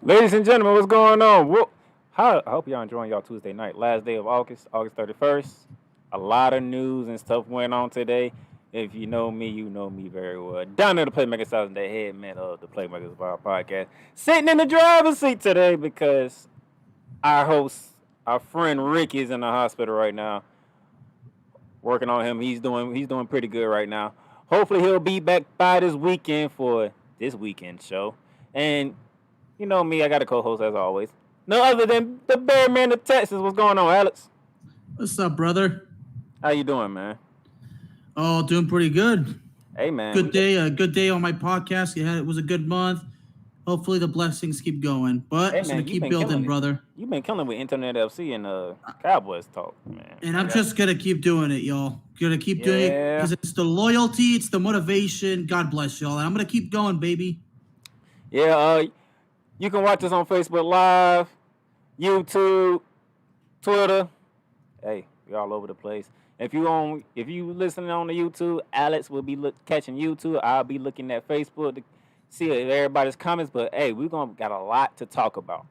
Ladies and gentlemen, what's going on? I hope y'all enjoying y'all Tuesday night, last day of August 31st. A lot of news and stuff went on today. If you know me, you know me very well. Down there, the Playmaker Sallins, the head man of the Playmakers of our podcast, sitting in the driver's seat today because our host, our friend Rick, is in the hospital right now. Working on him, he's doing pretty good right now. Hopefully, he'll be back by this weekend for this weekend show. And you know me, I got a co-host as always. No other than the bear man of Texas. What's going on, Alex? What's up, brother? How you doing, man? Oh, doing pretty good. Hey, man. Good day on my podcast. It was a good month. Hopefully the blessings keep going. But it's gonna keep building, brother. You've been killing with Internet FC and Cowboys talk, man. And I'm just gonna keep doing it, y'all. Gonna keep doing it because it's the loyalty, it's the motivation. God bless y'all. And I'm gonna keep going, baby. Yeah, you can watch us on Facebook Live, YouTube, Twitter. Hey, we're all over the place. If you listening on the YouTube, Alex will be catching YouTube. I'll be looking at Facebook to see everybody's comments. But hey, got a lot to talk about.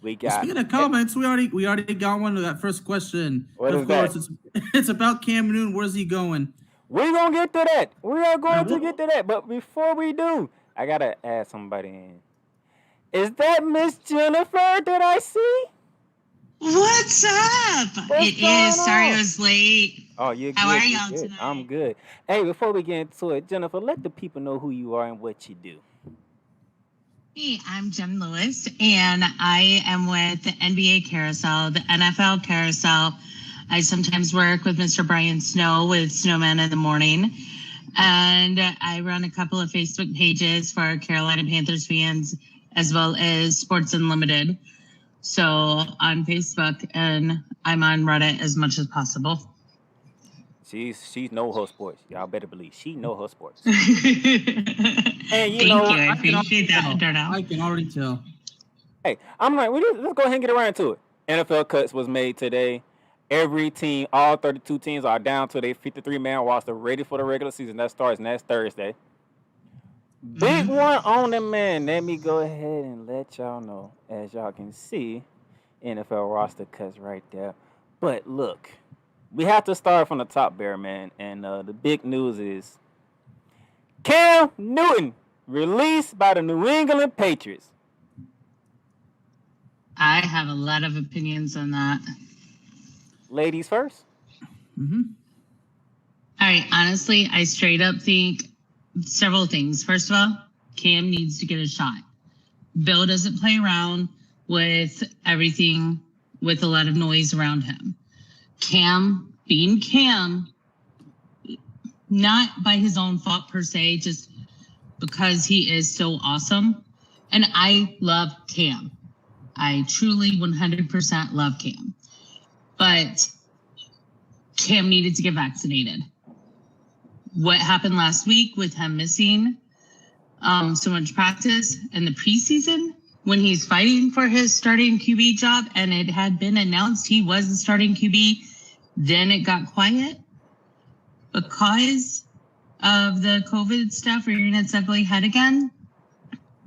Speaking of comments, we already got one to that first question. What is that? It's about Cam Newton. Where's he going? We're gonna get to that. We are going to get to that. But before we do, I gotta add somebody in. Is that Miss Jennifer that I see? What's up? It is. Sorry I was late. Oh, you're good. How are y'all tonight? I'm good. Hey, before we get into it, Jennifer, let the people know who you are and what you do. Hey, I'm Jen Lewis, and I am with the NBA Carousel, the NFL Carousel. I sometimes work with Mr. Brian Snow with Snowman in the Morning. And I run a couple of Facebook pages for Carolina Panthers fans, as well as Sports Unlimited. So on Facebook, and I'm on Reddit as much as possible. She's know her sports. Y'all better believe she know her sports. And Thank you. I appreciate that, Darnell. I can already tell. Hey, I'm like, let's go ahead and get around to it. NFL cuts was made today. Every team, all 32 teams are down to their 53-man roster, ready for the regular season. That starts next Thursday. Big one on the man. Let me go ahead and let y'all know. As y'all can see, NFL roster cuts right there. But look, we have to start from the top, Bear Man. And the big news is Cam Newton released by the New England Patriots. I have a lot of opinions on that. Ladies first. Mm-hmm. All right. Honestly, I straight up think several things. First of all, Cam needs to get a shot. Bill doesn't play around with everything with a lot of noise around him. Cam, being Cam, not by his own fault per se, just because he is so awesome. And I love Cam. I truly 100% love Cam. But Cam needed to get vaccinated. What happened last week with him missing so much practice in the preseason when he's fighting for his starting QB job, and it had been announced he was the starting QB, then it got quiet because of the COVID stuff rearing its ugly head again.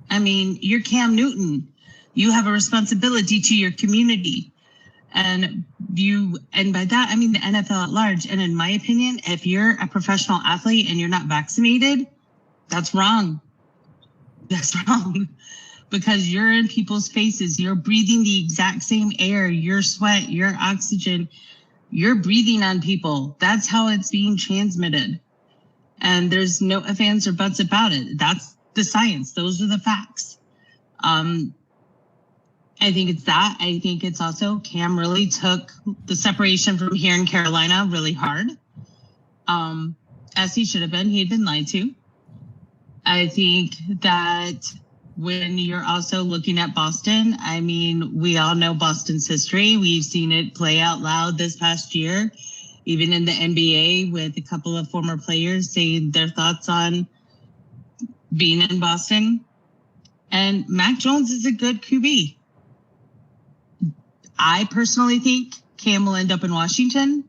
I mean, you're Cam Newton. You have a responsibility to your community. And by that, I mean the NFL at large. And in my opinion, if you're a professional athlete and you're not vaccinated, that's wrong. That's wrong. Because you're in people's faces. You're breathing the exact same air, your sweat, your oxygen. You're breathing on people. That's how it's being transmitted. And there's no ifs, ands, or buts about it. That's the science. Those are the facts. I think it's that. I think it's also Cam really took the separation from here in Carolina really hard, as he should have been. He had been lied to. I think that when you're also looking at Boston, I mean, we all know Boston's history. We've seen it play out loud this past year, even in the NBA with a couple of former players saying their thoughts on being in Boston. And Mac Jones is a good QB. I personally think Cam will end up in Washington.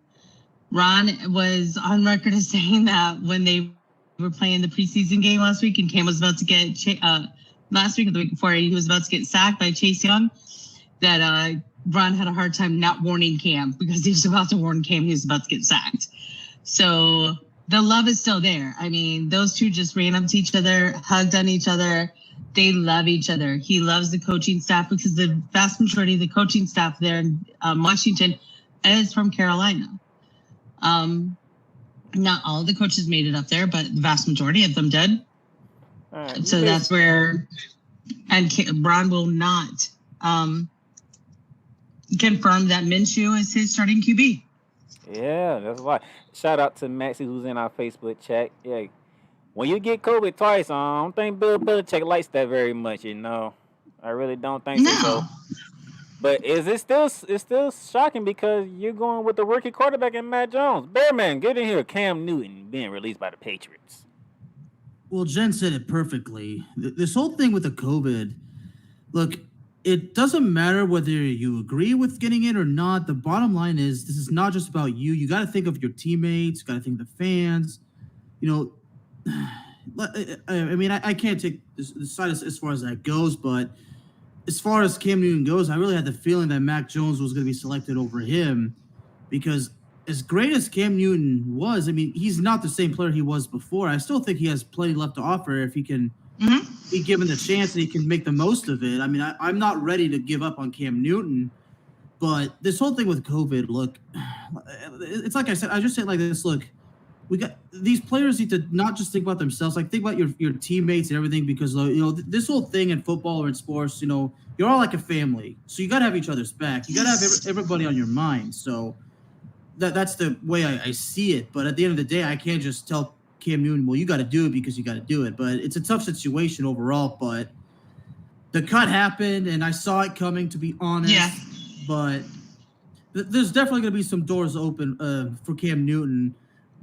Ron was on record as saying that when they were playing the preseason game last week and Cam was about to get, last week or the week before, he was about to get sacked by Chase Young, that Ron had a hard time not warning Cam because he was about to warn Cam he was about to get sacked. So the love is still there. I mean, those two just ran up to each other, hugged on each other. They love each other. He loves the coaching staff because the vast majority of the coaching staff there in Washington is from Carolina. Not all of the coaches made it up there, but the vast majority of them did. Right, so that's where, and Ron will not confirm that Minshew is his starting QB. Yeah, that's why. Shout out to Maxie who's in our Facebook chat. Yeah. When you get COVID twice, I don't think Bill Belichick likes that very much, you know. I really don't think so. But it's still shocking because you're going with the rookie quarterback and Matt Jones. Bearman, get in here. Cam Newton being released by the Patriots. Well, Jen said it perfectly. This whole thing with the COVID, look, it doesn't matter whether you agree with getting it or not. The bottom line is this is not just about you. You got to think of your teammates. You got to think of the fans. You know, I mean, I can't take this side as far as that goes, but as far as Cam Newton goes, I really had the feeling that Mac Jones was going to be selected over him because as great as Cam Newton was, I mean, he's not the same player he was before. I still think he has plenty left to offer if he can be given the chance and he can make the most of it. I mean, I'm not ready to give up on Cam Newton, but this whole thing with COVID, look, it's like I said, I just say it like this, look, we got these players need to not just think about themselves, like think about your teammates and everything, because you know this whole thing in football or in sports, you know, you're all like a family, so you got to have each other's back. You got to have everybody on your mind. So that's the way I see it. But at the end of the day, I can't just tell Cam Newton, well, you got to do it because you got to do it. But it's a tough situation overall. But the cut happened, and I saw it coming, to be honest. Yeah. But there's definitely going to be some doors open for Cam Newton.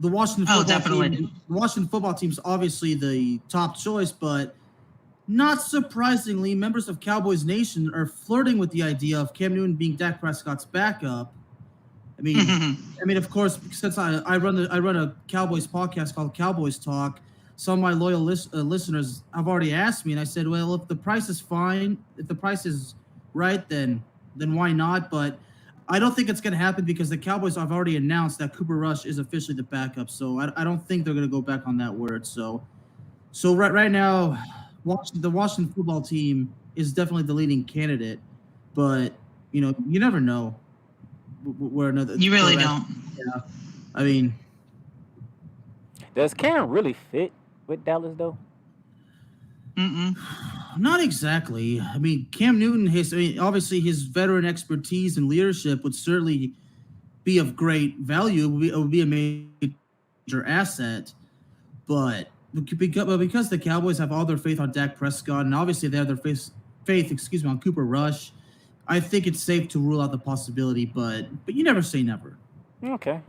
The Washington football team's obviously the top choice, but not surprisingly, members of Cowboys Nation are flirting with the idea of Cam Newton being Dak Prescott's backup. I mean, of course, since I run a Cowboys podcast called Cowboys Talk, some of my loyal listeners have already asked me, and I said, well, if the price is fine, if the price is right, then why not? But I don't think it's going to happen because the Cowboys have already announced that Cooper Rush is officially the backup. So I don't think they're going to go back on that word. So right now, the Washington football team is definitely the leading candidate, but you never know where another. You really don't. Yeah, I mean, does Cam really fit with Dallas though? Not exactly. I mean, Cam Newton, obviously his veteran expertise and leadership would certainly be of great value. It would be a major asset, but because the Cowboys have all their faith on Dak Prescott, and obviously they have their faith, on Cooper Rush, I think it's safe to rule out the possibility. But you never say never. Okay.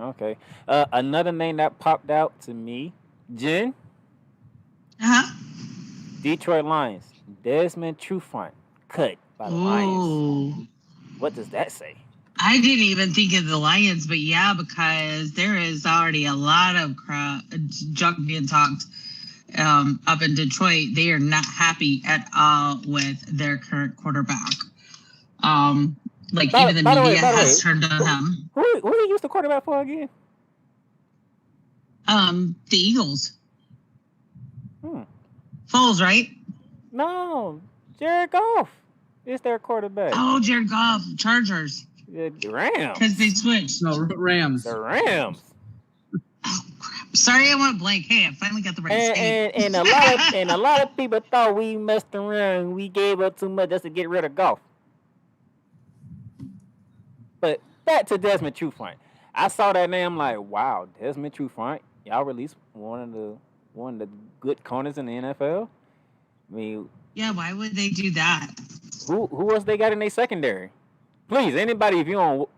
Another name that popped out to me, Jen. Detroit Lions. Desmond Trufant cut by the Lions. What does that say? I didn't even think of the Lions, but yeah, because there is already a lot of junk being talked up in Detroit. They are not happy at all with their current quarterback. Even the media has turned on him. Who he used the quarterback for again? The Eagles. Foles, right? No, Jared Goff is their quarterback. Oh, Jared Goff, Chargers. The Rams. Because they switched. No, Rams. The Rams. Oh crap! Sorry, I went blank. Hey, I finally got the right state. And a lot of people thought we messed around. We gave up too much just to get rid of Goff. But back to Desmond Trufant. I saw that name. I'm like, wow, Desmond Trufant. Y'all released one of the good corners in the NFL. I mean, yeah, why would they do that? Who else they got in their secondary? Please, anybody, if you on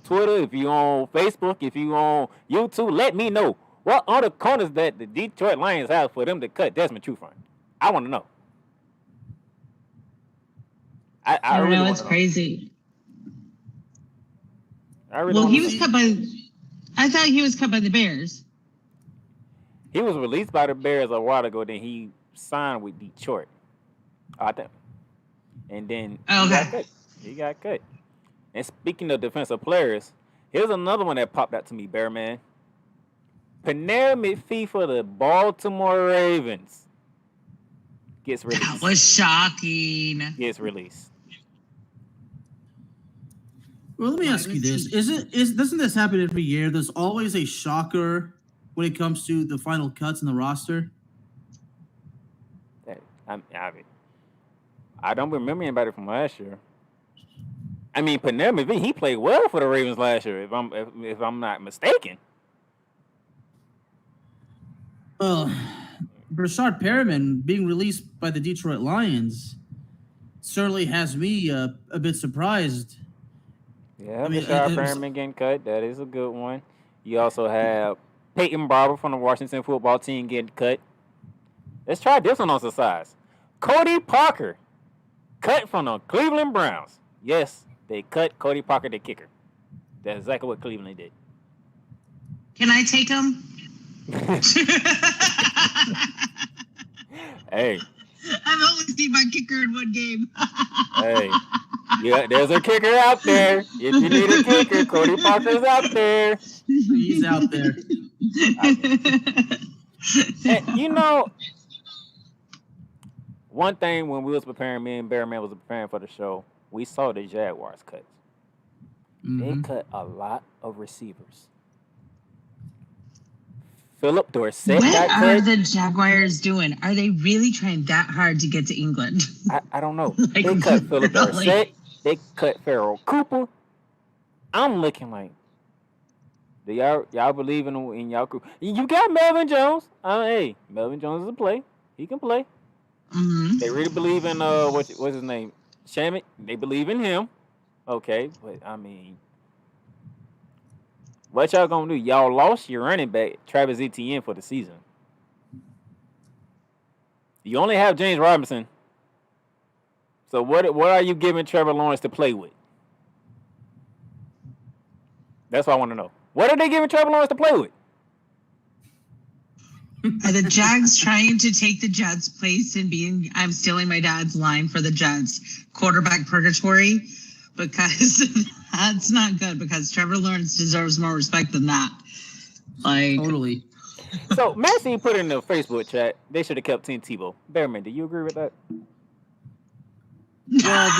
Twitter, if you on Facebook, if you on YouTube, let me know what are the corners that the Detroit Lions have for them to cut Desmond Trufant. I want to know. I really know. It's crazy. He was cut by. I thought he was cut by the Bears. He was released by the Bears a while ago. Then he signed with Detroit. I think. And then he got cut. And speaking of defensive players, here's another one that popped out to me, Bearman. Panera McPhee for the Baltimore Ravens gets released. That was shocking. Gets released. Well, let me ask you this: doesn't this happen every year? There's always a shocker when it comes to the final cuts in the roster. I don't remember anybody from last year. I mean, Panera McPhee, he played well for the Ravens last year, if I'm not mistaken. Well, Brashard Perriman being released by the Detroit Lions certainly has me a bit surprised. Yeah, Brashard Perriman getting cut. That is a good one. You also have Peyton Barber from the Washington football team getting cut. Let's try this one on some size. Cody Parker, cut from the Cleveland Browns. Yes, they cut Cody Parker, the kicker. That's exactly what Cleveland did. Can I take him? Hey. I've only seen my kicker in one game. Hey. Yeah, there's a kicker out there. If you need a kicker, Cody Parker's out there. He's out there. And, one thing when we was preparing, me and Bearman was preparing for the show, we saw the Jaguars cuts. Mm-hmm. They cut a lot of receivers. Philip Dorsett got cut. What are the Jaguars doing? Are they really trying that hard to get to England? I don't know. They cut Philip Dorsett. They cut Farrell Cooper. I'm looking like, do y'all believe in y'all crew? You got Melvin Jones. Hey, Melvin Jones is a play. He can play. Mm-hmm. They really believe in what's his name? Shamit. They believe in him. Okay, but I mean, what y'all gonna do? Y'all lost your running back, Travis Etienne, for the season. You only have James Robinson. So what are you giving Trevor Lawrence to play with? That's what I want to know. What are they giving Trevor Lawrence to play with? Are the Jags trying to take the Jets' place in being, I'm stealing my dad's line for the Jets, quarterback purgatory? Because that's not good, because Trevor Lawrence deserves more respect than that. Like, Totally. So Massey put in the Facebook chat, they should have kept Tim Tebow. Bearman, do you agree with that? Well,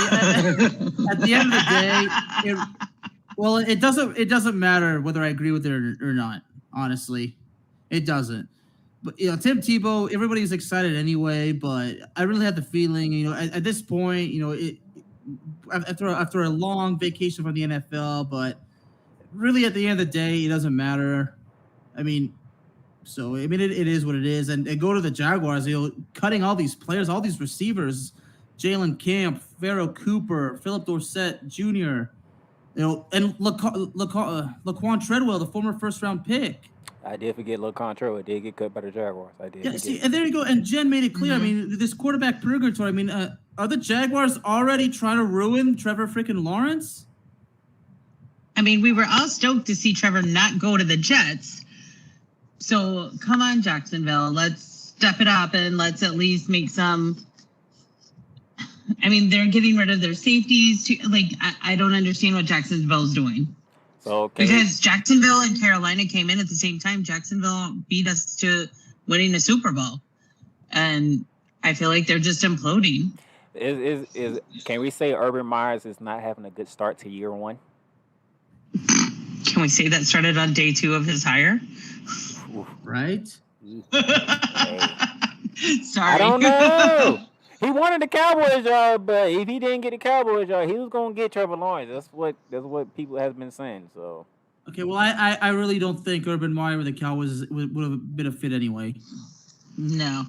at the end of the day, it doesn't matter whether I agree with it or not. Honestly, it doesn't. But Tim Tebow, everybody's excited anyway. But I really had the feeling, at this point, after a long vacation from the NFL, but really at the end of the day, it doesn't matter. I mean, it is what it is. And go to the Jaguars, cutting all these players, all these receivers, Jalen Camp, Pharaoh Cooper, Philip Dorsett Jr., and Laquan Treadwell, the former first-round pick. I did forget Laquan Treadwell did get cut by the Jaguars. I did. Yeah, see, and there you go. And Jen made it clear. I mean, this quarterback purgatory. I mean, are the Jaguars already trying to ruin Trevor freaking Lawrence? I mean, we were all stoked to see Trevor not go to the Jets. So come on, Jacksonville. Let's step it up and let's at least make some. I mean, they're getting rid of their safeties. I don't understand what Jacksonville's doing. So because Jacksonville and Carolina came in at the same time. Jacksonville beat us to winning a Super Bowl, and I feel like they're just imploding. Can we say Urban Myers is not having a good start to year one? Can we say that started on day 2 of his hire? Right? Sorry. I don't know. He wanted the Cowboys job, but if he didn't get the Cowboys job, he was gonna get Trevor Lawrence. That's what people have been saying. So okay, well, I really don't think Urban Meyer with the Cowboys would have been a fit anyway. No.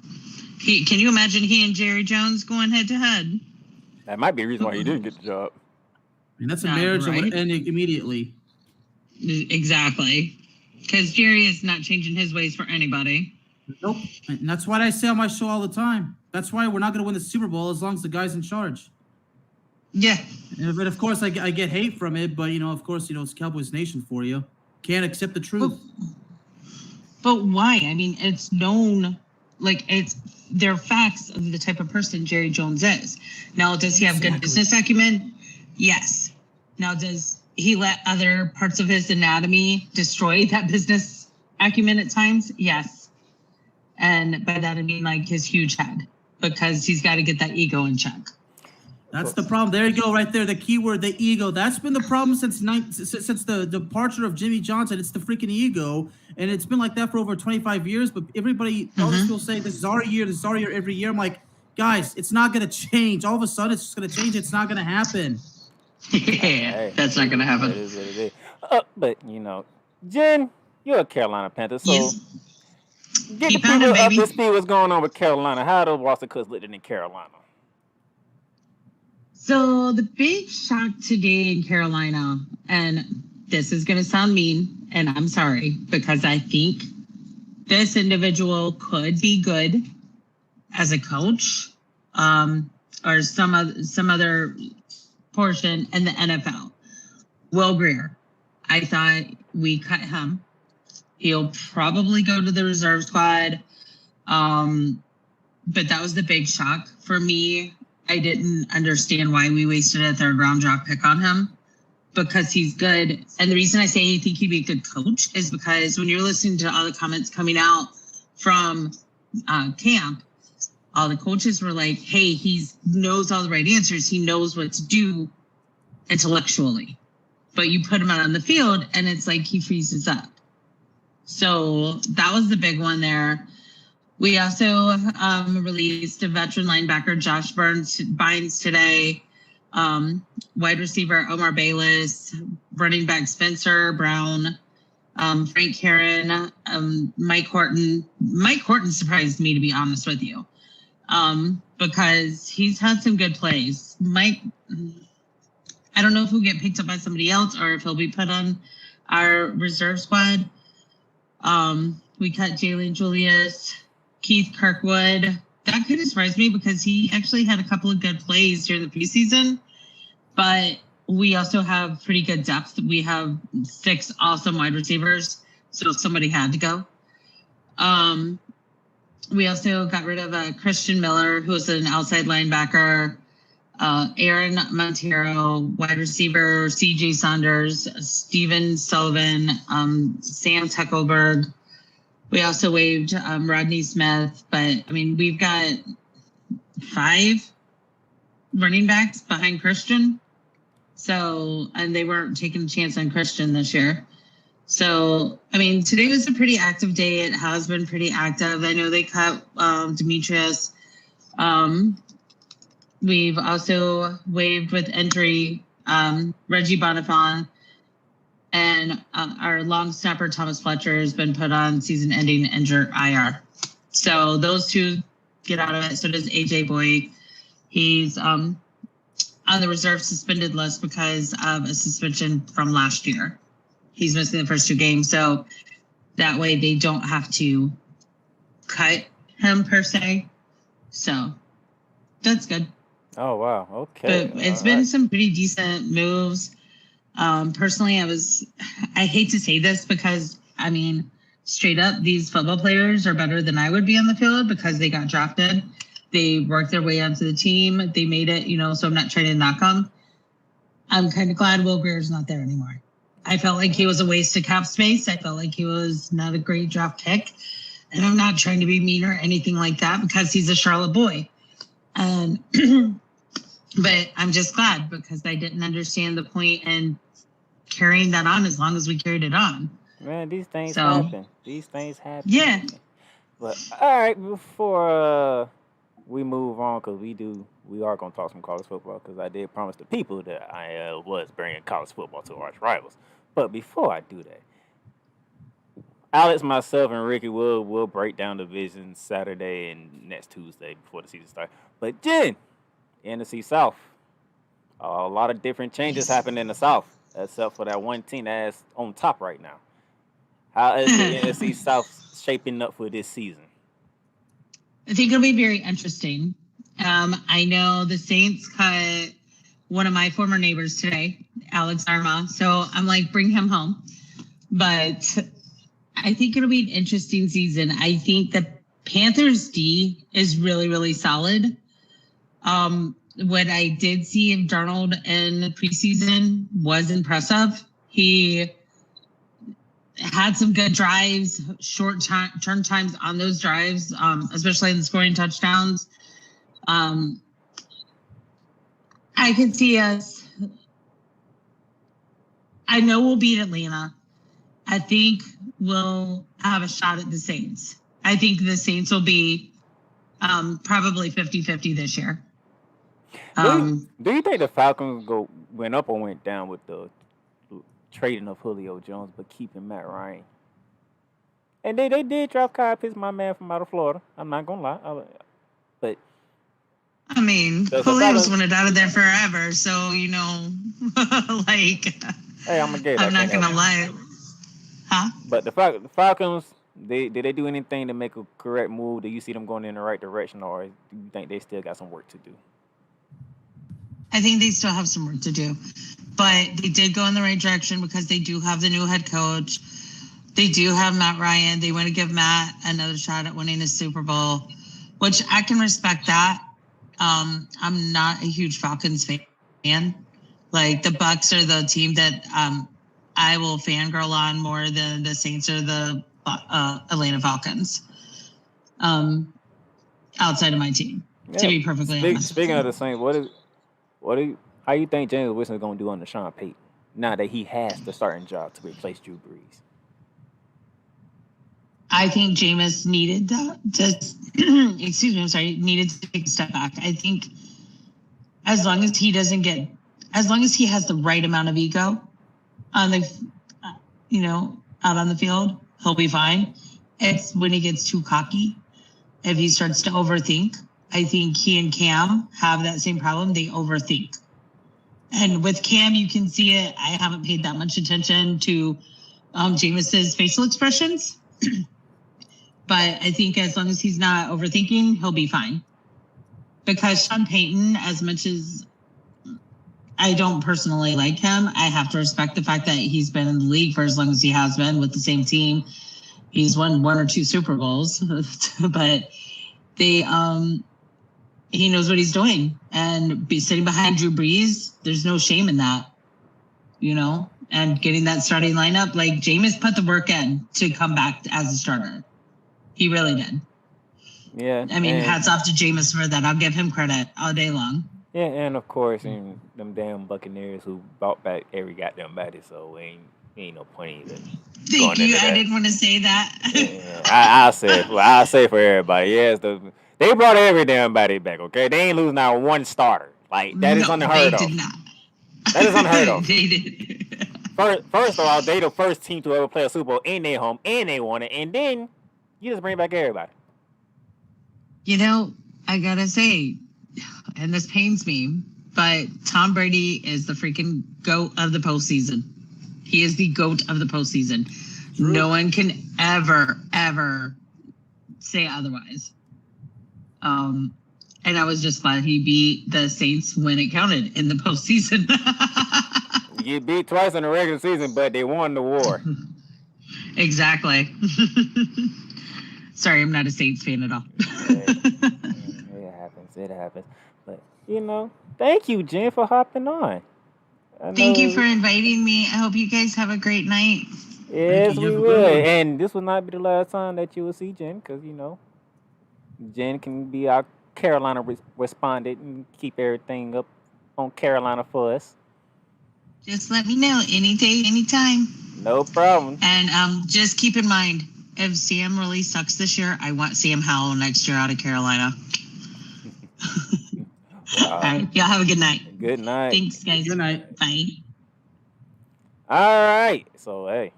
Can you imagine he and Jerry Jones going head to head? That might be the reason why he didn't get the job. I mean, that's a marriage that would end immediately. Exactly. Because Jerry is not changing his ways for anybody. Nope. And that's what I say on my show all the time. That's why we're not going to win the Super Bowl as long as the guy's in charge. Yeah. But of course, I get hate from it. But, of course, it's Cowboys Nation for you. Can't accept the truth. But why? I mean, it's known, they're facts of the type of person Jerry Jones is. Now, does he have good business acumen? Yes. Now, does he let other parts of his anatomy destroy that business acumen at times? Yes. And by that, I mean his huge head, because he's got to get that ego in check. That's the problem. There you go, right there. The key word, the ego. That's been the problem since the departure of Jimmy Johnson. It's the freaking ego, and it's been like that for over 25 years. But everybody, all these people say, this is our year every year. I'm like, guys, it's not going to change. All of a sudden, it's just going to change. It's not going to happen. Yeah, that's not going to happen. It is what it is. But, Jen, you're a Carolina Panther, so Yes. get the people up to speed what's going on with Carolina. How are those Boston Cubs looking in Carolina? So the big shock today in Carolina, and this is going to sound mean, and I'm sorry, because I think this individual could be good as a coach, or some other portion in the NFL. Will Grier, I thought we cut him. He'll probably go to the reserve squad, but that was the big shock for me. I didn't understand why we wasted a 3rd-round draft pick on him, because he's good. And the reason I say I think he'd be a good coach is because when you're listening to all the comments coming out from camp, all the coaches were like, hey, he knows all the right answers. He knows what to do intellectually. But you put him out on the field, and it's like he freezes up. So that was the big one there. We also released a veteran linebacker, Josh Bynes today, wide receiver, Omar Bayless, running back, Spencer Brown, Frank Karen, Mike Horton. Mike Horton surprised me, to be honest with you, because he's had some good plays. Mike, I don't know if he'll get picked up by somebody else or if he'll be put on our reserve squad. We cut Jalen Julius, Keith Kirkwood. That kind of surprised me because he actually had a couple of good plays during the preseason, but we also have pretty good depth. We have 6 awesome wide receivers, so somebody had to go. We also got rid of Christian Miller, who's an outside linebacker. Aaron Montero, wide receiver, CJ Saunders, Steven Sullivan, Sam Tuckelberg. We also waived Rodney Smith, but I mean, we've got 5 running backs behind Christian. So, and they weren't taking a chance on Christian this year. So, I mean, today was a pretty active day. It has been pretty active. I know they cut Demetrius. We've also waived with entry Reggie Bonifant, and our long snapper Thomas Fletcher has been put on season-ending injured IR. So those 2 get out of it. So does AJ Boyd. He's on the reserve suspended list because of a suspension from last year. He's missing the first 2 games, so that way they don't have to cut him per se. So that's good. Oh, wow. Okay. But it's been some pretty decent moves. Personally, I hate to say this because, I mean, straight up, these football players are better than I would be on the field because they got drafted. They worked their way onto the team. They made it, so I'm not trying to knock them. I'm kind of glad Will Greer's not there anymore. I felt like he was a waste of cap space. I felt like he was not a great draft pick. And I'm not trying to be mean or anything like that because he's a Charlotte boy. And but I'm just glad because I didn't understand the point in carrying that on as long as we carried it on. Man, these things happen. These things happen. Yeah. But all right, before we move on, because we are going to talk some college football, because I did promise the people that I was bringing college football to ArchRivals. But before I do that, Alex, myself, and Ricky will break down the division Saturday and next Tuesday before the season starts. But Jen, NFC South, a lot of different changes happened in the South, except for that one team that's on top right now. How is the NFC South shaping up for this season? I think it'll be very interesting. I know the Saints cut one of my former neighbors today, Alex Arma. So I'm like, bring him home. But I think it'll be an interesting season. I think the Panthers D is really, really solid. What I did see of Darnell in the preseason was impressive. He had some good drives, short turn times on those drives, especially in the scoring touchdowns. I could see us. I know we'll beat Atlanta. I think we'll have a shot at the Saints. I think the Saints will be probably 50-50 this year. Do you think the Falcons went up or went down with the trading of Julio Jones, but keeping Matt Ryan? And they did draft Kyle Pitts, my man from out of Florida. I'm not gonna lie, but I mean, Julio's wanted out of there forever, so like. Hey, I'm not gonna lie. Huh? But the Falcons, did they do anything to make a correct move? Do you see them going in the right direction, or do you think they still got some work to do? I think they still have some work to do, but they did go in the right direction because they do have the new head coach. They do have Matt Ryan. They want to give Matt another shot at winning the Super Bowl, which I can respect that. I'm not a huge Falcons fan. Like the Bucks are the team that I will fangirl on more than the Saints or the Atlanta Falcons. Outside of my team, to be perfectly honest. Speaking of the Saints, how you think James Winston is going to do under Sean Payton now that he has the starting job to replace Drew Brees? I think Jameis needed needed to take a step back. I think as long as he has the right amount of ego on the, out on the field, he'll be fine. It's when he gets too cocky, if he starts to overthink. I think he and Cam have that same problem. They overthink. And with Cam, you can see it. I haven't paid that much attention to Jameis's facial expressions. But I think as long as he's not overthinking, he'll be fine. Because Sean Payton, as much as I don't personally like him, I have to respect the fact that he's been in the league for as long as he has been with the same team. He's won 1 or 2 Super Bowls, but he knows what he's doing. And sitting behind Drew Brees, there's no shame in that, and getting that starting lineup. Like, Jameis put the work in to come back as a starter. He really did. Yeah. I mean, hats off to Jameis for that. I'll give him credit all day long. Yeah, and of course, them damn Buccaneers who brought back every goddamn body, so ain't no point even. Thank you. I didn't want to say that. Yeah. I'll say for everybody. Yes, they brought every damn body back. Okay, they ain't losing now one starter. Like, that is unheard of. They did not. That is unheard of. They did. First of all, they the first team to ever play a Super Bowl in their home, and they won it. And then you just bring back everybody. I gotta say, and this pains me, but Tom Brady is the freaking GOAT of the postseason. He is the GOAT of the postseason. True. No one can ever say otherwise. And I was just glad he beat the Saints when it counted in the postseason. You beat twice in the regular season, but they won the war. Exactly. Sorry, I'm not a Saints fan at all. It happens. But, thank you, Jen, for hopping on. Thank you for inviting me. I hope you guys have a great night. Yes, we will. And this will not be the last time that you will see Jen, because, Jen can be our Carolina respondent and keep everything up on Carolina for us. Just let me know any day, anytime. No problem. And just keep in mind, if Sam really sucks this year, I want Sam Howell next year out of Carolina. Wow. All right. Y'all have a good night. Good night. Thanks, guys. Good night. Bye. All right. So, hey,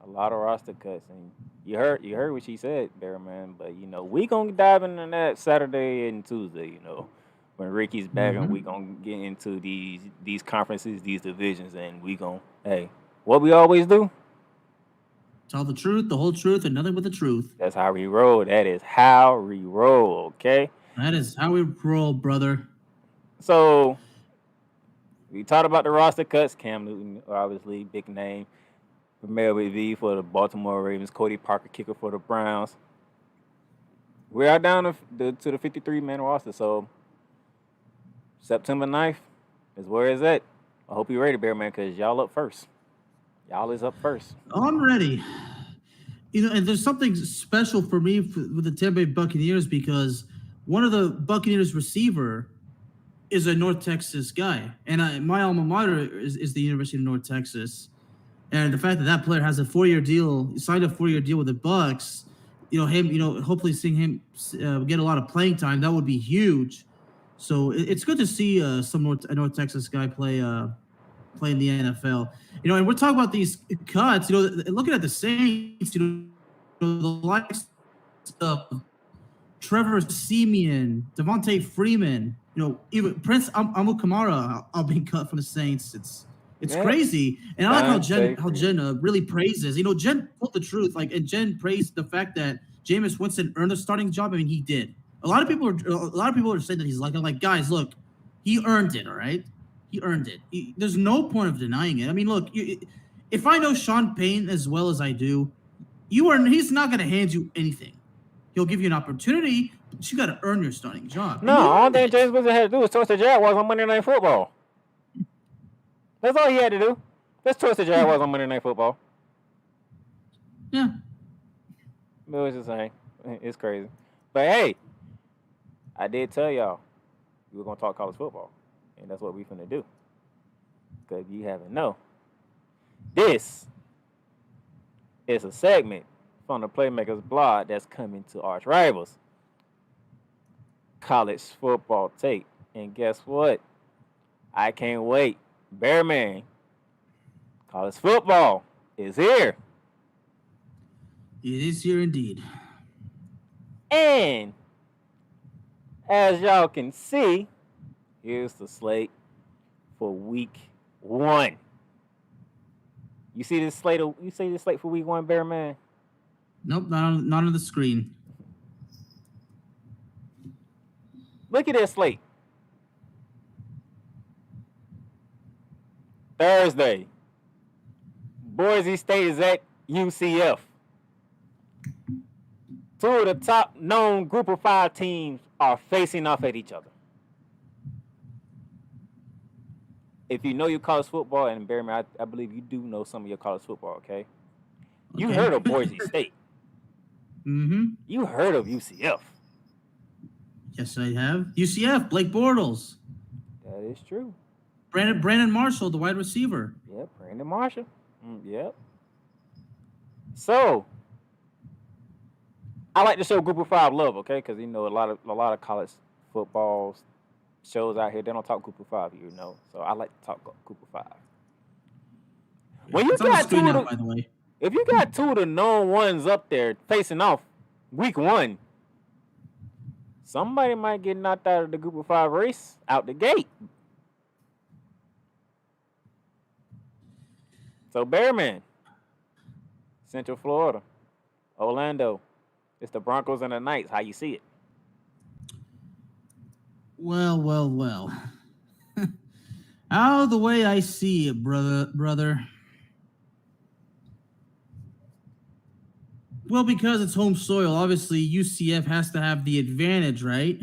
a lot of roster cuts. And you heard what she said there, man. But, we going to dive into that Saturday and Tuesday, when Ricky's back, and we going to get into these conferences, these divisions, and we going to, hey, what we always do? Tell the truth, the whole truth, and nothing but the truth. That's how we roll. That is how we roll, okay? That is how we roll, brother. So, we talked about the roster cuts. Cam Newton, obviously, big name. Premier with V for the Baltimore Ravens. Cody Parker, kicker for the Browns. We are down to the 53-man roster. So, September 9th is where it's at. I hope you're ready, Bear Man, because y'all up first. Y'all is up first. I'm ready. And there's something special for me with the Tampa Bay Buccaneers, because one of the Buccaneers receiver is a North Texas guy. And my alma mater is the University of North Texas. And the fact that player has a 4-year deal, signed a 4-year deal with the Bucs, hopefully seeing him get a lot of playing time, that would be huge. So it's good to see a North Texas guy play in the NFL. And we're talking about these cuts, looking at the Saints, the likes of Trevor Siemian, Devontae Freeman, even Prince Amukamara are being cut from the Saints. It's crazy. And I like how Jen really praises. Jen told the truth. And Jen praised the fact that Jameis Winston earned a starting job. I mean, he did. A lot of people are saying that he's like, guys, look, he earned it, all right? He earned it. There's no point of denying it. I mean, look, if I know Sean Payne as well as I do, he's not going to hand you anything. He'll give you an opportunity, but you got to earn your starting job. No, all that James Winston had to do was torch the Jaguars on Monday Night Football. That's all he had to do. Let's torch the Jaguars on Monday Night Football. Yeah. But it was just saying, it's crazy. But hey, I did tell y'all we were going to talk college football. And that's what we finna do. Because you haven't know. This is a segment from the Playmaker's blog that's coming to ArchRivals. College football take. And guess what? I can't wait. Bear Man. College football is here. It is here indeed. And as y'all can see, here's the slate for week 1. You see this slate for week 1, Bear Man? Nope, not on the screen. Look at this slate. Thursday, Boise State is at UCF. Two of the top known Group of 5 teams are facing off at each other. If you know your college football, and bear me, I believe you do know some of your college football, okay? You heard of Boise State. Mm-hmm. You heard of UCF. Yes, I have. UCF, Blake Bortles. That is true. Brandon Marshall, the wide receiver. Yep, Brandon Marshall. Yep. So, I like to show Group of 5 love, okay? Because you know a lot of college football shows out here, they don't talk Group of 5, you know. So I like to talk Group of 5. When you got two now, by the way. If you got two of the known ones up there facing off week 1, somebody might get knocked out of the Group of 5 race out the gate. So, Bearman, Central Florida, Orlando, it's the Broncos and the Knights. How you see it? Well. How the way I see it, brother. Well, because it's home soil, obviously UCF has to have the advantage, right?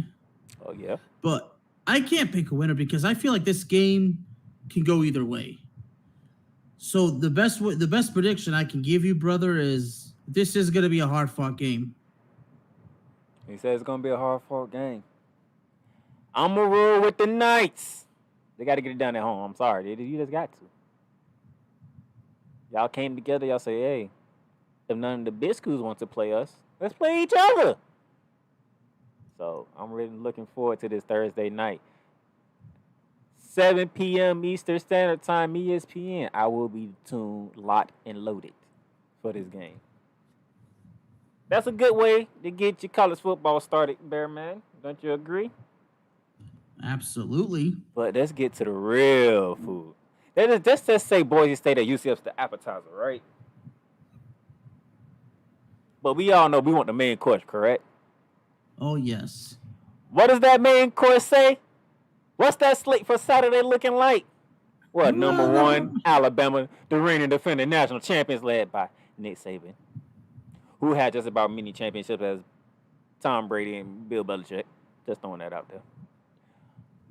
Oh, yeah. But I can't pick a winner because I feel like this game can go either way. So the best prediction I can give you, brother, is this is going to be a hard-fought game. He said it's going to be a hard-fought game. I'm going to roll with the Knights. They got to get it done at home. I'm sorry. You just got to. Y'all came together. Y'all say, hey, if none of the big schools want to play us, let's play each other. So I'm really looking forward to this Thursday night. 7 p.m. Eastern Standard Time, ESPN. I will be tuned, locked, and loaded for this game. That's a good way to get your college football started, Bearman. Don't you agree? Absolutely. But let's get to the real food. Let's just say Boise State or UCF's the appetizer, right? But we all know we want the main course, correct? Oh, yes. What does that main course say? What's that slate for Saturday looking like? Well, number 1, Alabama, the reigning defending national champions led by Nick Saban, who had just about many championships as Tom Brady and Bill Belichick. Just throwing that out there.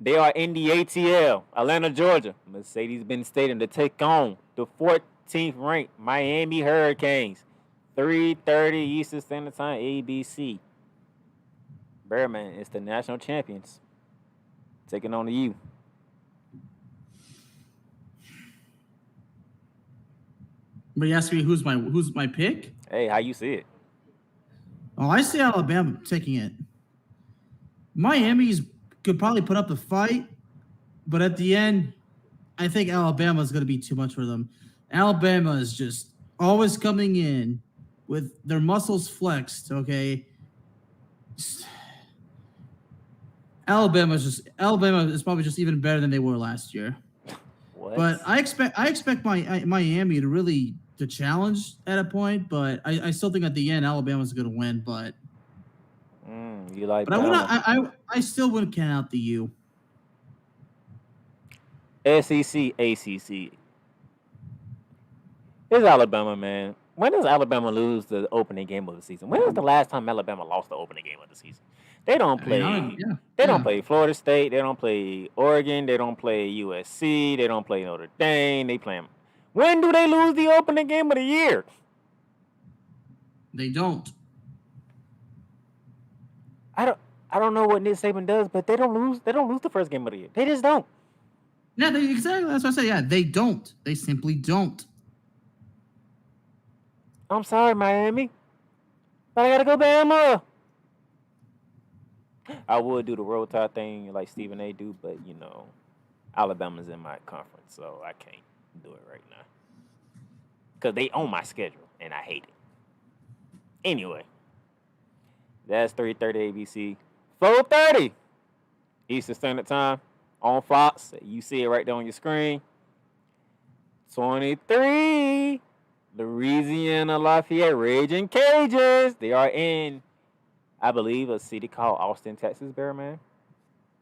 They are in the ATL, Atlanta, Georgia. Mercedes-Benz Stadium to take on the 14th ranked Miami Hurricanes. 3:30 Eastern Standard Time, ABC. Bearman, it's the national champions taking on to you. But you asked me who's my pick? Hey, how you see it? Oh, I see Alabama taking it. Miami's could probably put up the fight, but at the end, I think Alabama's going to be too much for them. Alabama is just always coming in with their muscles flexed, okay? Alabama is probably just even better than they were last year. What? But I expect Miami to challenge at a point, but I still think at the end Alabama's going to win. But you like? But I still wouldn't count out the U. SEC, ACC. It's Alabama, man. When does Alabama lose the opening game of the season? When was the last time Alabama lost the opening game of the season? They don't play. They don't play Florida State. They don't play Oregon. They don't play USC. They don't play Notre Dame. They play them. When do they lose the opening game of the year? They don't. I don't know what Nick Saban does, but they don't lose. They don't lose the first game of the year. They just don't. Yeah, exactly. That's what I said. Yeah, they don't. They simply don't. I'm sorry, Miami, but I gotta go Bama. I would do the roll tide thing like Stephen A. do, but you know, Alabama's in my conference, so I can't do it right now because they own my schedule and I hate it. Anyway, that's 3:30 ABC, 4:30 Eastern Standard Time on Fox. You see it right there on your screen. 23. Louisiana Lafayette Raging Cajuns. They are in, I believe, a city called Austin, Texas, Bearman.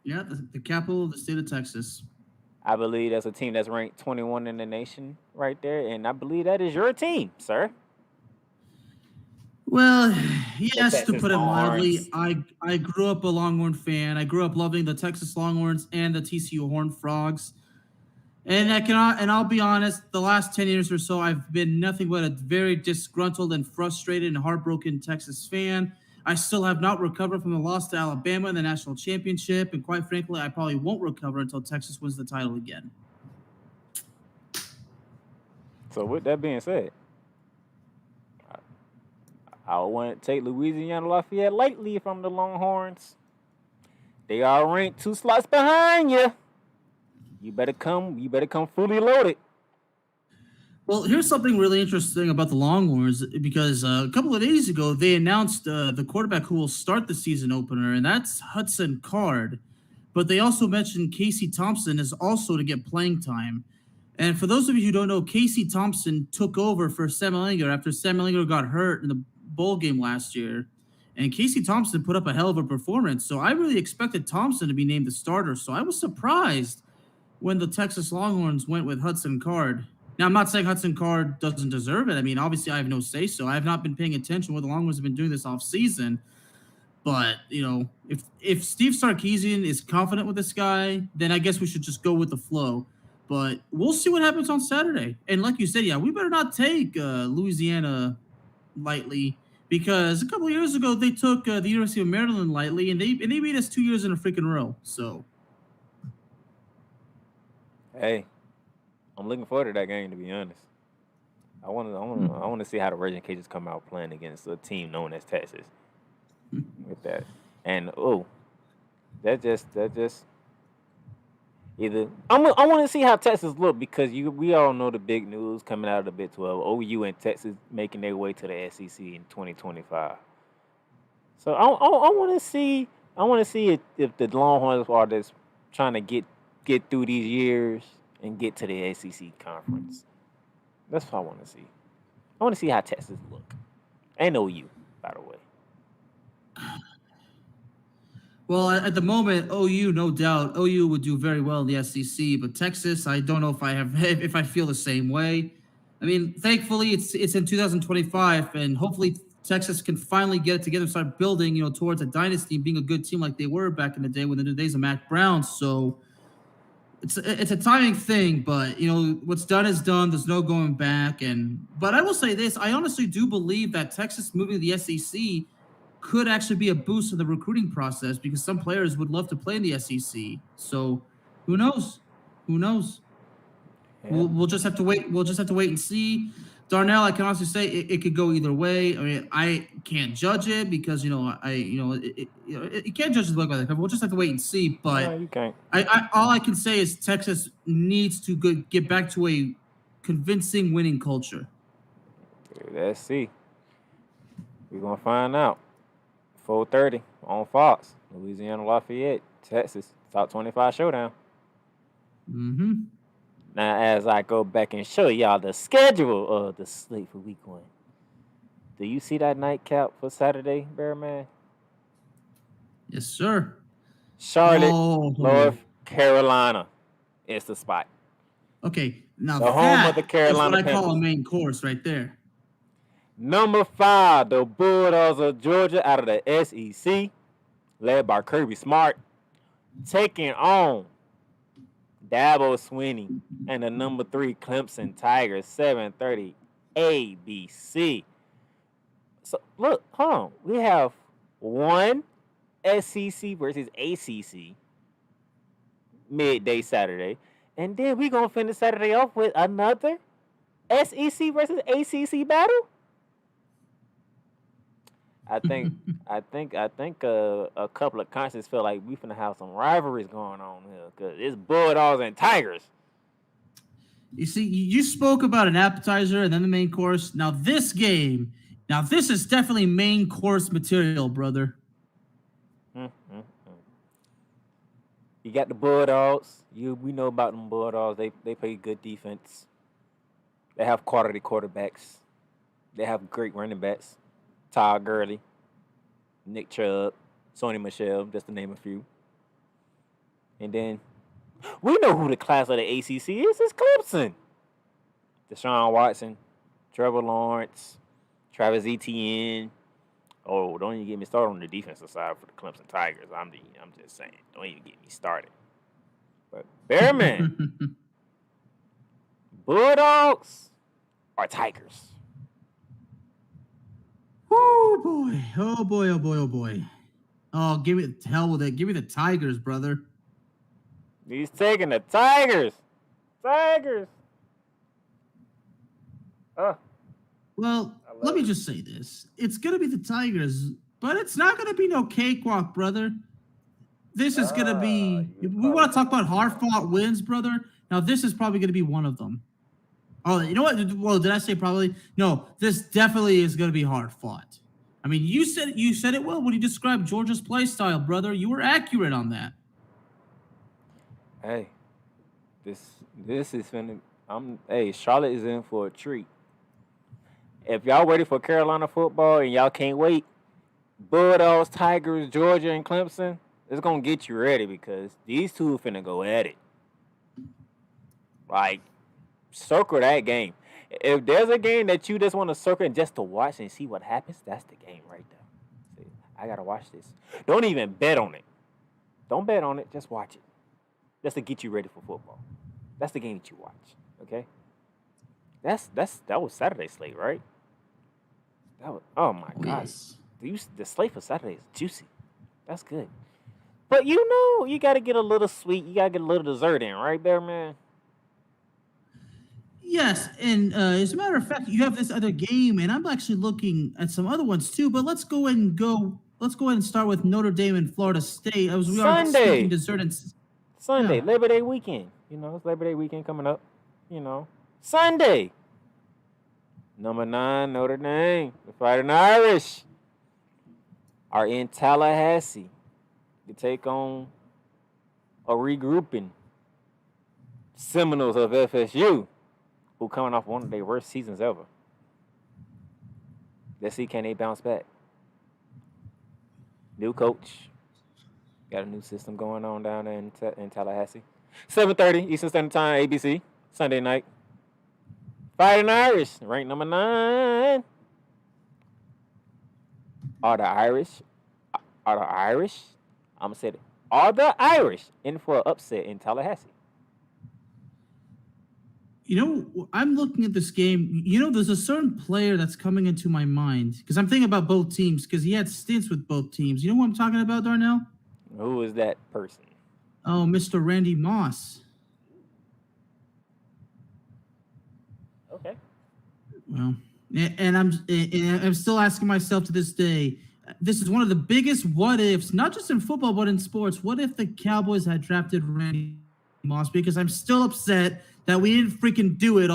Yeah, the capital of the state of Texas. I believe that's a team that's ranked 21 in the nation right there, and I believe that is your team, sir. Well, The yes, to Texas put it mildly, Longhorns. I grew up a Longhorn fan. I grew up loving the Texas Longhorns and the TCU Horned Frogs. I'll be honest, the last 10 years or so, I've been nothing but a very disgruntled and frustrated and heartbroken Texas fan. I still have not recovered from the loss to Alabama in the national championship, and quite frankly, I probably won't recover until Texas wins the title again. So with that being said, I want to take Louisiana Lafayette lightly from the Longhorns. They are ranked 2 slots behind you. You better come. You better come fully loaded. Well, here's something really interesting about the Longhorns because a couple of days ago they announced the quarterback who will start the season opener, and that's Hudson Card. But they also mentioned Casey Thompson is also to get playing time. And for those of you who don't know, Casey Thompson took over for Sam Ehlinger after Sam Ehlinger got hurt in the bowl game last year. And Casey Thompson put up a hell of a performance. So I really expected Thompson to be named the starter. So I was surprised when the Texas Longhorns went with Hudson Card. Now, I'm not saying Hudson Card doesn't deserve it. I mean, obviously, I have no say so. I have not been paying attention what the Longhorns have been doing this offseason. But, if Steve Sarkisian is confident with this guy, then I guess we should just go with the flow. But we'll see what happens on Saturday. And like you said, yeah, we better not take Louisiana lightly because a couple of years ago they took the University of Maryland lightly, and they beat us 2 years in a freaking row. So, Hey, I'm looking forward to that game. To be honest, I want to see how the Raging Cajuns come out playing against a team known as Texas. With that, and that just either I want to see how Texas look because we all know the big news coming out of the Big 12. OU and Texas making their way to the SEC in 2025. So I want to see if the Longhorns are just trying to get through these years and get to the SEC conference. That's what I want to see. I want to see how Texas look. And OU, by the way. well, at the moment, OU, no doubt, OU would do very well in the SEC. But Texas, I don't know if I have if I feel the same way. I mean, thankfully, it's in 2025, and hopefully Texas can finally get it together, and start building, towards a dynasty and being a good team like they were back in the day when the days of Mac Brown. So it's a timing thing, but what's done is done. There's no going back. But I will say this: I honestly do believe that Texas moving to the SEC could actually be a boost in the recruiting process because some players would love to play in the SEC. So who knows? Who knows? Yeah. We'll just have to wait. We'll just have to wait and see. Darnell, I can honestly say it could go either way. I mean, I can't judge it because you can't judge the book by the cover. We'll just have to wait and see. But No, you can't. I all I can say is Texas needs to get back to a convincing winning culture. Let's see. We're gonna find out. 4:30 on Fox. Louisiana Lafayette, Texas, top 25 showdown. Mm-hmm. Now, as I go back and show y'all the schedule of the slate for week 1, do you see that nightcap for Saturday, Bearman? Yes, sir. Charlotte, Oh. North Carolina is the spot. Okay, now The home of the that is Carolina what I call a Panthers. main course right there. Number 5, the Bulldogs of Georgia out of the SEC, led by Kirby Smart, taking on Dabo Swinney and the number 3 Clemson Tigers, 7:30 ABC. So look, hold on. We have one SEC versus ACC midday Saturday, and then we're gonna finish Saturday off with another SEC versus ACC battle. I think a couple of concerts feel like we finna have some rivalries going on here because it's Bulldogs and Tigers. You see, you spoke about an appetizer and then the main course. Now this is definitely main course material, brother. Mm-hmm. You got the Bulldogs. We know about them Bulldogs. They play good defense. They have quality quarterbacks. They have great running backs. Todd Gurley, Nick Chubb, Sony Michel, just to name a few. And then we know who the class of the ACC is. It's Clemson. Deshaun Watson, Trevor Lawrence, Travis Etienne. Oh, don't even get me started on the defensive side for the Clemson Tigers. I'm just saying, don't even get me started. But Bearman, Bulldogs, or Tigers? Oh boy! Oh boy! Oh boy! Oh boy! Oh, give me the hell with it. Give me the Tigers, brother. He's taking the Tigers. Tigers. Well, let me just say this. It's going to be the Tigers, but it's not going to be no cakewalk, brother. This is going to be... We want to talk about hard-fought wins, brother. Now, this is probably going to be one of them. Oh, you know what? Well, did I say probably? No, this definitely is going to be hard-fought. I mean, you said it well when you described Georgia's play style, brother. You were accurate on that. Hey, this is finna... Charlotte is in for a treat. If y'all ready for Carolina football and y'all can't wait, Bulldogs, Tigers, Georgia, and Clemson, it's going to get you ready because these two are finna go at it. Like, circle that game. If there's a game that you just want to circle just to watch and see what happens, that's the game right there. See, I got to watch this. Don't even bet on it. Don't bet on it. Just watch it. Just to get you ready for football. That's the game that you watch, okay? That was Saturday slate, right? Oh my God. The slate for Saturday is juicy. That's good. But you got to get a little sweet. You got to get a little dessert in, right, Bearman? Yes, and as a matter of fact, you have this other game, and I'm actually looking at some other ones too. But let's go ahead and start with Notre Dame and Florida State. We are speaking dessert and Sunday, yeah. Labor Day weekend. It's Labor Day weekend coming up. Sunday. Number 9, Notre Dame, the Fighting Irish, are in Tallahassee to take on a regrouping Seminoles of FSU, who coming off one of their worst seasons ever. Let's see, can they bounce back? New coach. Got a new system going on down there in Tallahassee. 7:30 Eastern Standard Time, ABC, Sunday night. Fighting Irish, ranked number 9. Are the Irish? I'm going to say it. Are the Irish in for an upset in Tallahassee? I'm looking at this game. There's a certain player that's coming into my mind because I'm thinking about both teams because he had stints with both teams. You know who I'm talking about, Darnell? Who is that person? Oh, Mr. Randy Moss. Okay. Well, and I'm still asking myself to this day, this is one of the biggest what ifs, not just in football, but in sports. What if the Cowboys had drafted Randy Moss? Because I'm still upset that we didn't freaking do it.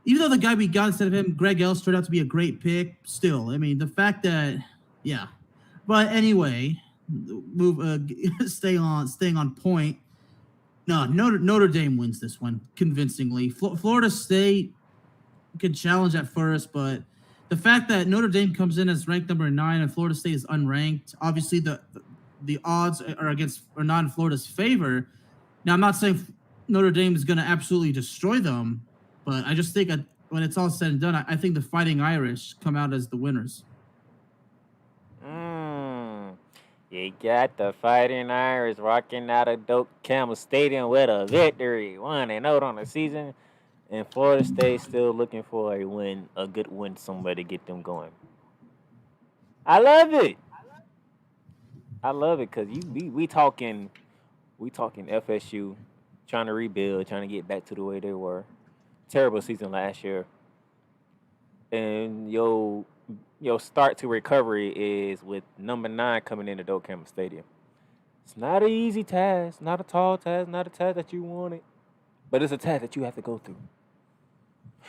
Even though the guy we got instead of him, Greg Ellis, turned out to be a great pick, still, I mean, the fact that, yeah. But anyway, staying on point. No, Notre Dame wins this one convincingly. Florida State could challenge at first, but the fact that Notre Dame comes in as ranked number 9 and Florida State is unranked, obviously the odds are not in Florida's favor. Now, I'm not saying Notre Dame is going to absolutely destroy them, but I just think when it's all said and done, I think the Fighting Irish come out as the winners. You got the Fighting Irish rocking out of Doak Campbell Stadium with a victory, 1-0 on the season, and Florida State still looking for a good win somewhere to get them going. I love it. Because we talking FSU trying to rebuild, trying to get back to the way they were. Terrible season last year, and your start to recovery is with number 9 coming into Doak Campbell Stadium. It's not an easy task, not a tall task, not a task that you wanted, but it's a task that you have to go through.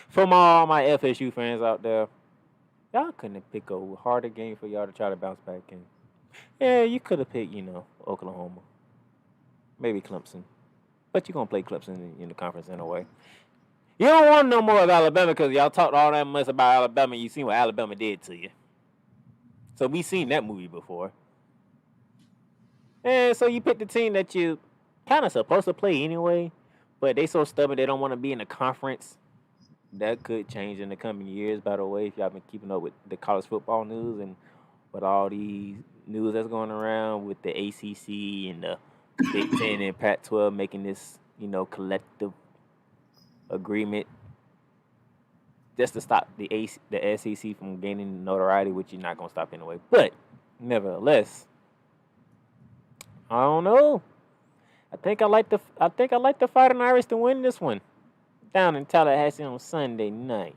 From all my FSU fans out there, y'all couldn't pick a harder game for y'all to try to bounce back in. Yeah, you could have picked, Oklahoma, maybe Clemson, but you're going to play Clemson in the conference anyway. You don't want no more of Alabama because y'all talked all that much about Alabama. You seen what Alabama did to you. So we seen that movie before. And so you pick the team that you kind of supposed to play anyway, but they so stubborn they don't want to be in the conference. that could change in the coming years. By the way, if y'all been keeping up with the college football news and with all these news that's going around with the ACC and the Big Ten and Pac-12 making this, collective agreement just to stop the SEC from gaining notoriety, which you're not gonna stop anyway. But nevertheless, I don't know. I think I like the Fighting Irish to win this one down in Tallahassee on Sunday night.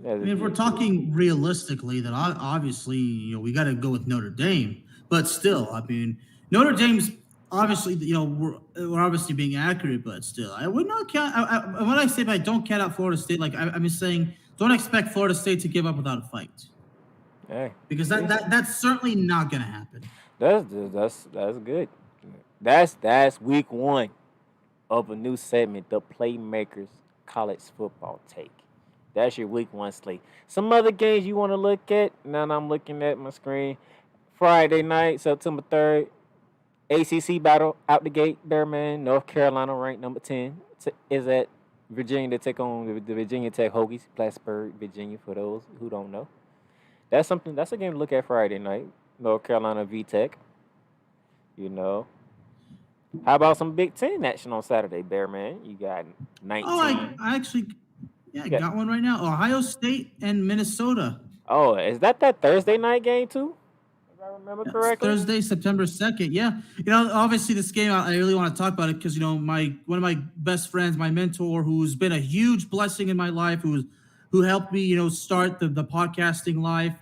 I mean, if we're talking realistically, then obviously, we got to go with Notre Dame. But still, I mean, Notre Dame's obviously, we're obviously being accurate, but still, I would not count. When I say I don't count out Florida State, like I'm just saying, don't expect Florida State to give up without a fight. Hey, because that's certainly not going to happen. That's good. That's week one of a new segment, the Playmakers College Football Take. That's your week one slate. Some other games you want to look at. Now I'm looking at my screen. Friday night, September 3rd, ACC battle out the gate. Bearman, North Carolina ranked number 10 is at Virginia to take on the Virginia Tech Hokies, Plattsburgh, Virginia. For those who don't know, that's a game to look at Friday night. North Carolina v Tech. How about some Big Ten action on Saturday, Bearman? You got 19. Oh, I actually. Yeah, I got one right now. Ohio State and Minnesota. Oh, is that Thursday night game too? If I remember correctly. Thursday, September 2nd. Yeah. Obviously this game, I really want to talk about it because, one of my best friends, my mentor, who's been a huge blessing in my life, who helped me, start the podcasting life.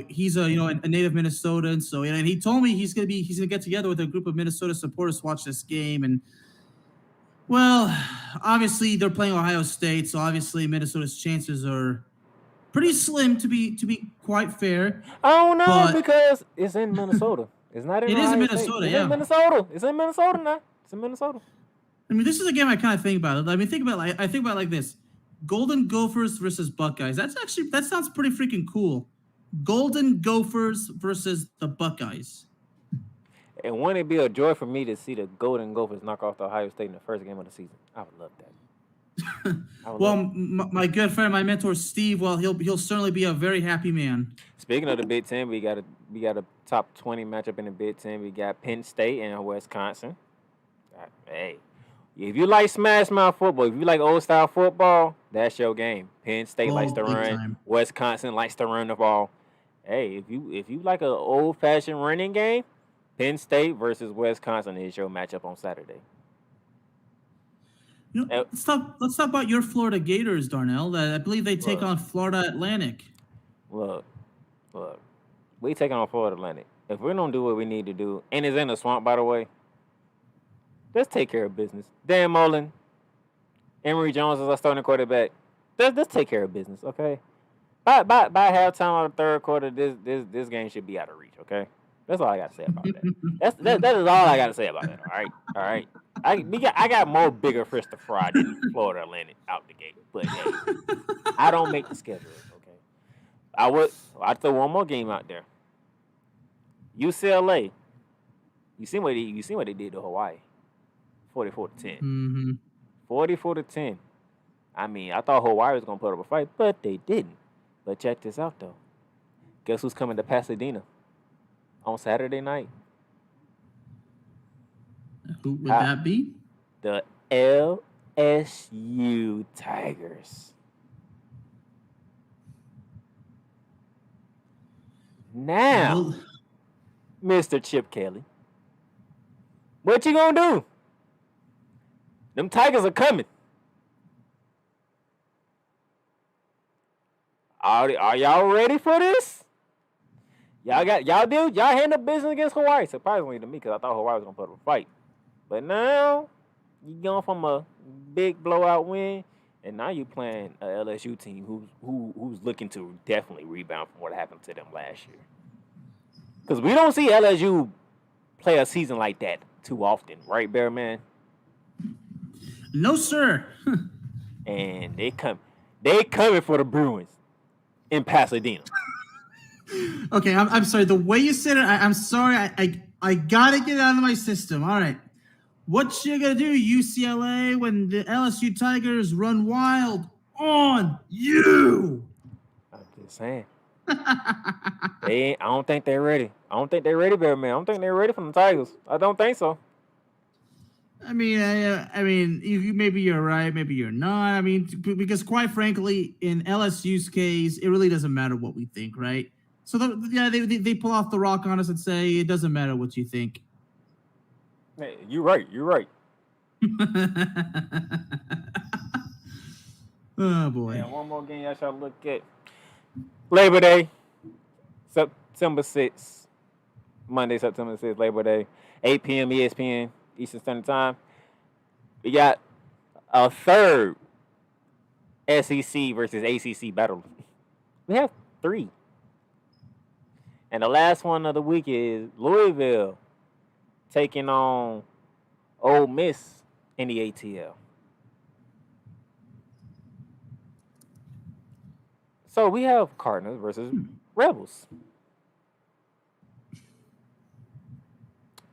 He's a native Minnesotan. So, and he told me he's going to get together with a group of Minnesota supporters to watch this game. And, well, obviously they're playing Ohio State, so obviously Minnesota's chances are pretty slim, to be quite fair. I don't know because it's in Minnesota. It's not in. It is in Minnesota. Minnesota. It's yeah, in Minnesota. It's in Minnesota now. It's in Minnesota. I mean, this is a game I kind of think about. I mean, I think about it like this: Golden Gophers versus Buckeyes. That sounds pretty freaking cool. Golden Gophers versus the Buckeyes. And wouldn't it be a joy for me to see the Golden Gophers knock off the Ohio State in the first game of the season? I would love that. My good friend, my mentor Steve, well, he'll certainly be a very happy man. Speaking of the Big Ten, we got a top 20 matchup in the Big Ten. We got Penn State and Wisconsin. Hey, if you like smash mouth football, if you like old style football, that's your game. Penn State likes to run. Time. Wisconsin likes to run the ball. Hey, if you like an old fashioned running game, Penn State versus Wisconsin is your matchup on Saturday. Let's talk about your Florida Gators, Darnell. I believe they take on Florida Atlantic. Look, we taking on Florida Atlantic. If we don't do what we need to do, and it's in the swamp, by the way, let's take care of business. Dan Mullen, Emory Jones is our starting quarterback. Let's take care of business, okay? By halftime of the third quarter, this game should be out of reach, okay? That's all I got to say about that. That is all I got to say about that. All right. I got more bigger fish to fry than Florida Atlantic out the gate, but hey, I don't make the schedule. Okay, I'd throw one more game out there. UCLA. You see what they did to Hawaii, 44-10. Mm-hmm. 44-10. I mean, I thought Hawaii was gonna put up a fight, but they didn't. But check this out though. Guess who's coming to Pasadena on Saturday night? Who would that be? The LSU Tigers. Now, Mr. Chip Kelly, what you gonna do? Them Tigers are coming. Are y'all ready for this? Y'all handle business against Hawaii. Surprisingly to me, because I thought Hawaii was gonna put up a fight. But now you going from a big blowout win, and now you playing a LSU team who's looking to definitely rebound from what happened to them last year. Because we don't see LSU play a season like that too often, right, Bear Man? No, sir. And they coming for the Bruins in Pasadena. Okay, I'm sorry. The way you said it, I'm sorry. I gotta get it out of my system. All right. What you gonna do, UCLA, when the LSU Tigers run wild on you. I'm just saying. I don't think they're ready. I don't think they're ready, Bear Man. I don't think they're ready for the Tigers. I don't think so. I mean, you maybe you're right, maybe you're not. I mean, because quite frankly, in LSU's case, it really doesn't matter what we think, right? So they pull off the rock on us and say it doesn't matter what you think. Hey, you're right. You're right. Oh boy. And one more game y'all shall look at. Labor Day, September 6th. Monday, September 6th, Labor Day. 8 p.m. ESPN, Eastern Standard Time. We got a third SEC versus ACC battle. We have 3. And the last one of the week is Louisville taking on Ole Miss in the ATL. So we have Cardinals versus Rebels.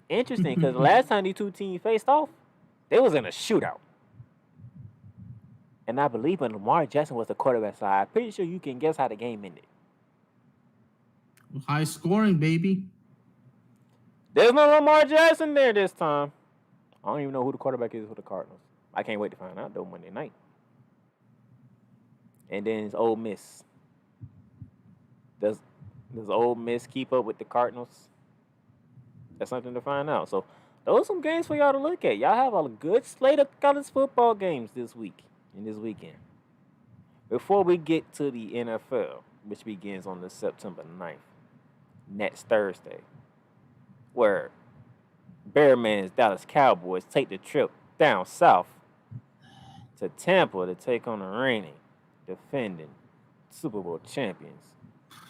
Interesting, because the last time these two teams faced off, they was in a shootout. And I believe when Lamar Jackson was the quarterback side, I'm pretty sure you can guess how the game ended. High scoring, baby. There's no Lamar Jackson there this time. I don't even know who the quarterback is for the Cardinals. I can't wait to find out, though, Monday night. And then it's Ole Miss. Does Ole Miss keep up with the Cardinals? That's something to find out. So those are some games for y'all to look at. Y'all have a good slate of college football games this week and this weekend. Before we get to the NFL, which begins on the September 9th, next Thursday, where Bearman's Dallas Cowboys take the trip down south to Tampa to take on the reigning, defending Super Bowl champions,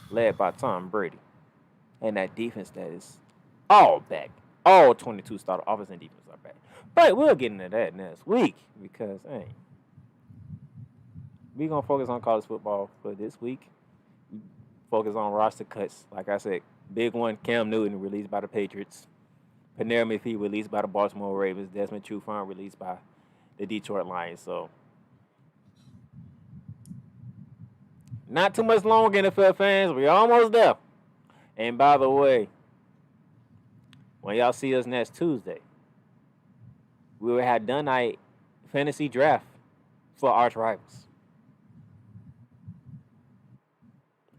led by Tom Brady, and that defense that is all back. All 22 starter offense and defense are back. But we'll get into that next week because, hey, we're going to focus on college football for this week. Focus on roster cuts. Like I said, big one, Cam Newton released by the Patriots. Panera McPhee released by the Baltimore Ravens. Desmond Trufant released by the Detroit Lions. So, not too much longer, NFL fans. We're almost there. And by the way, when y'all see us next Tuesday, we will have done a fantasy draft for ArchRivals.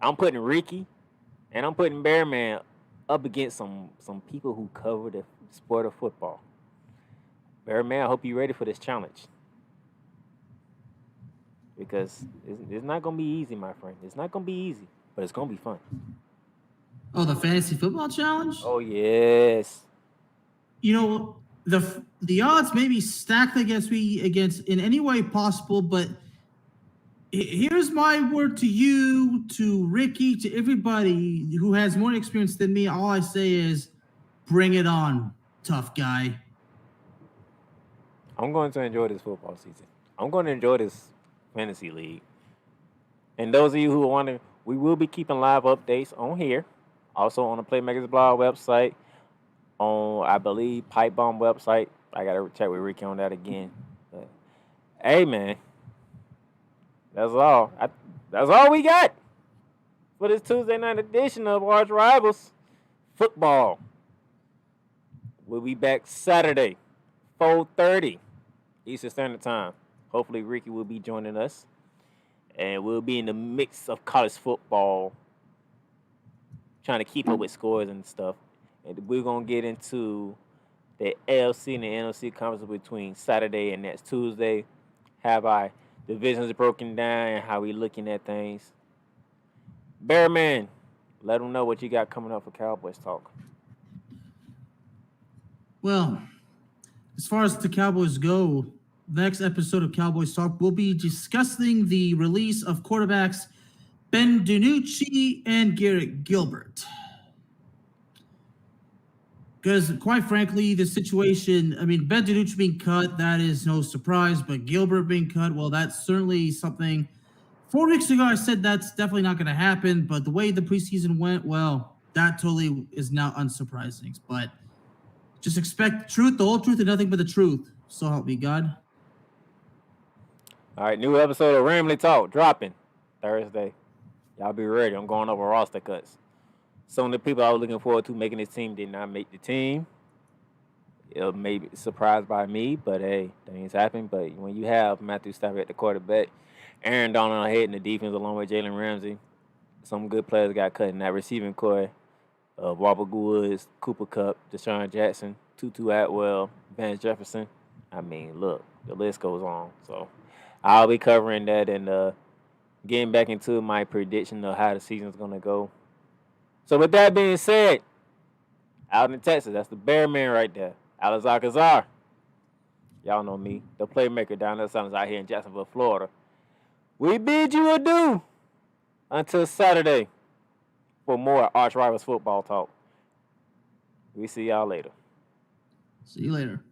I'm putting Ricky and I'm putting Bearman up against some people who cover the sport of football. Bearman, I hope you're ready for this challenge. Because it's not going to be easy, my friend. It's not going to be easy, but it's going to be fun. Oh, the fantasy football challenge? Oh, yes. You know, the odds may be stacked against me in any way possible, but here's my word to you, to Ricky, to everybody who has more experience than me. All I say is, bring it on, tough guy. I'm going to enjoy this football season. I'm going to enjoy this fantasy league. And those of you who are wondering, we will be keeping live updates on here. Also on the Playmaker's blog website. On, I believe, Pipe Bomb website. I got to check with Ricky on that again. But, hey, man. That's all. That's all we got for this Tuesday night edition of ArchRivals Football. We'll be back Saturday, 4:30 Eastern Standard Time. Hopefully, Ricky will be joining us. And we'll be in the mix of college football, trying to keep up with scores and stuff. And we're going to get into the AFC and the NFC conference between Saturday and next Tuesday. Have our divisions broken down and how we looking at things. Bearman, let them know what you got coming up for Cowboys Talk. Well, as far as the Cowboys go, next episode of Cowboys Talk, we'll be discussing the release of quarterbacks Ben DiNucci and Garrett Gilbert. Because, quite frankly, the situation, I mean, Ben DiNucci being cut, that is no surprise, but Gilbert being cut, well, that's certainly something. 4 weeks ago, I said that's definitely not going to happen, but the way the preseason went, well, that totally is now unsurprising. But just expect the truth, the whole truth, and nothing but the truth. So help me God. All right, new episode of Ramley Talk dropping Thursday. Y'all be ready. I'm going over roster cuts. Some of the people I was looking forward to making this team did not make the team. It may be surprised by me, but hey, things happen. But when you have Matthew Stafford at the quarterback, Aaron Donald ahead in the defense along with Jalen Ramsey, some good players got cut in that receiving core. Robert Woods, Cooper Kupp, Deshaun Jackson, Tutu Atwell, Vance Jefferson. I mean, look, the list goes on. So I'll be covering that and getting back into my prediction of how the season's going to go. So with that being said, out in Texas, that's the Bear Man right there. Alex Alcazar. Y'all know me, the Playmaker down there, Sallins out here in Jacksonville, Florida. We bid you adieu until Saturday for more ArchRivals Football Talk. We see y'all later. See you later.